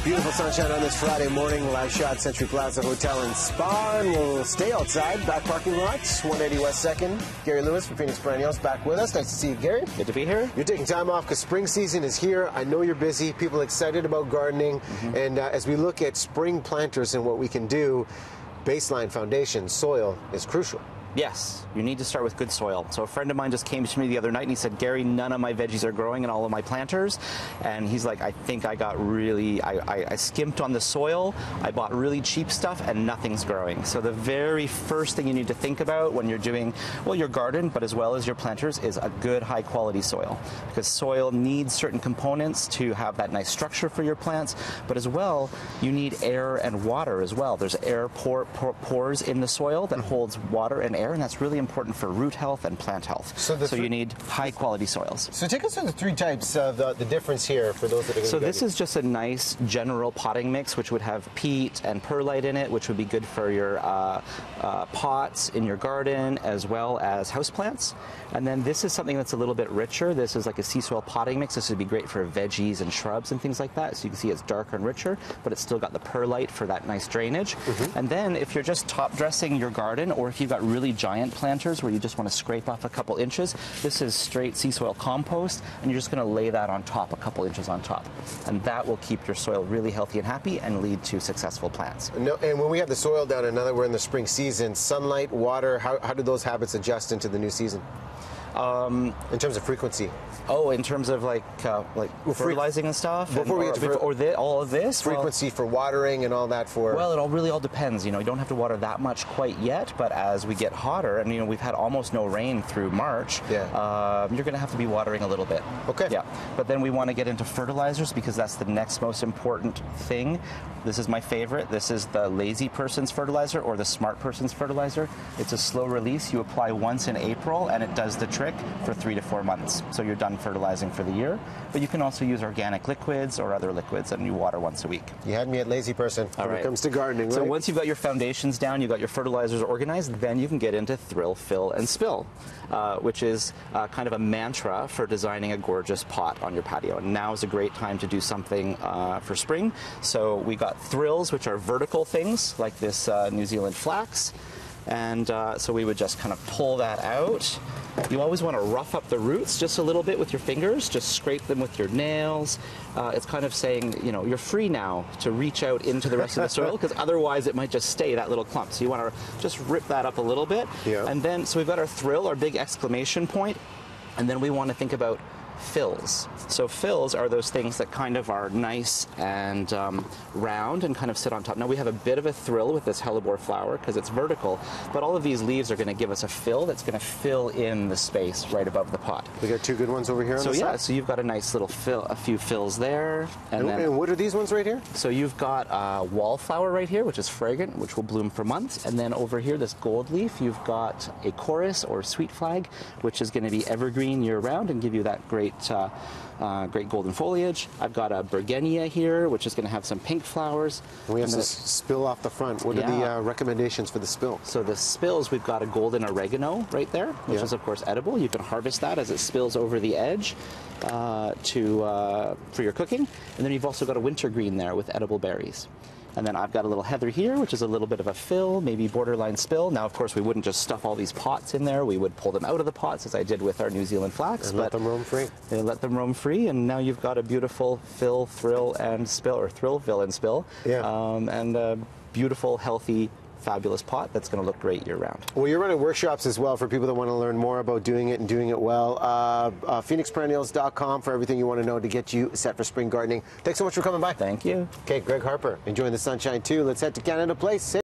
Beautiful sunshine on this Friday morning. Live shot, Century Plaza Hotel and Spa. And we'll stay outside, back parking lot, 180 West 2nd. Gary Lewis from Phoenix Perennials back with us. Nice to see you, Gary. Good to be here. You're taking time off because spring season is here. I know you're busy. People excited about gardening. And as we look at spring planters and what we can do, baseline foundation, soil is crucial. Yes, you need to start with good soil. So a friend of mine just came to me the other night and he said, Gary, none of my veggies are growing in all of my planters. And he's like, I think I got really, I skimped on the soil. I bought really cheap stuff and nothing's growing. So the very first thing you need to think about when you're doing, well, your garden, but as well as your planters, is a good high quality soil. Because soil needs certain components to have that nice structure for your plants. But as well, you need air and water as well. There's air pores in the soil that holds water and air, and that's really important for root health and plant health. So you need high quality soils. So take us through the three types of the difference here for those that are going to So this is just a nice general potting mix, which would have peat and perlite in it, which would be good for your pots in your garden as well as houseplants. And then this is something that's a little bit richer. This is like a sea soil potting mix. This would be great for veggies and shrubs and things like that. So you can see it's darker and richer, but it's still got the perlite for that nice drainage. And then if you're just top dressing your garden, or if you've got really giant planters where you just want to scrape off a couple inches, this is straight sea soil compost, and you're just going to lay that on top, a couple inches on top. And that will keep your soil really healthy and happy and lead to successful plants. No, and when we have the soil down, and now that we're in the spring season, sunlight, water, how do those habits adjust into the new season? In terms of frequency. Oh, in terms of like fertilizing and stuff? All of this? Frequency for watering and all that for... Well, it really all depends. You know, you don't have to water that much quite yet, but as we get hotter, and, you know, we've had almost no rain through March, you're going to have to be watering a little bit. Okay. Yeah. But then we want to get into fertilizers because that's the next most important thing. This is my favorite. This is the lazy person's fertilizer or the smart person's fertilizer. It's a slow release. You apply once in April, and it does the trick for 3 to 4 months. So you're done fertilizing for the year. But you can also use organic liquids or other liquids, and you water once a week. You had me at lazy person when it comes to gardening, right? So once you've got your foundations down, you've got your fertilizers organized, then you can get into thrill, fill, and spill, which is kind of a mantra for designing a gorgeous pot on your patio. And now is a great time to do something for spring. So we got thrills, which are vertical things, like this New Zealand flax. And so we would just kind of pull that out. You always want to rough up the roots just a little bit with your fingers, just scrape them with your nails. It's kind of saying, you know, you're free now to reach out into the rest of the soil, because otherwise it might just stay that little clump. So you want to just rip that up a little bit. Yeah. And then, so we've got our thrill, our big exclamation point, and then we want to think about fills. So fills are those things that kind of are nice and round and kind of sit on top. Now we have a bit of a thrill with this hellebore flower because it's vertical, but all of these leaves are going to give us a fill that's going to fill in the space right above the pot. We got two good ones over here on the side. So you've got a nice little fill, a few fills there. And what are these ones right here? So you've got wallflower right here, which is fragrant, which will bloom for months. And then over here, this gold leaf, you've got a chorus or sweet flag, which is going to be evergreen year round and give you that great golden foliage. I've got a Bergenia here, which is going to have some pink flowers. And we have some spill off the front. What are the recommendations for the spill? So the spills, we've got a golden oregano right there, which is of course edible. You can harvest that as it spills over the edge for your cooking. And then you've also got a wintergreen there with edible berries. And then I've got a little heather here, which is a little bit of a fill, maybe borderline spill. Now, of course, we wouldn't just stuff all these pots in there. We would pull them out of the pots, as I did with our New Zealand flax. And let them roam free. They let them roam free, and now you've got a beautiful fill, thrill, and spill, or thrill, fill, and spill. Yeah. And a beautiful, healthy, fabulous pot that's going to look great year-round. Well, you're running workshops as well for people that want to learn more about doing it and doing it well. PhoenixPerennials.com for everything you want to know to get you set for spring gardening. Thanks so much for coming by. Thank you. Okay, Greg Harper, enjoying the sunshine too. Let's head to Canada Place.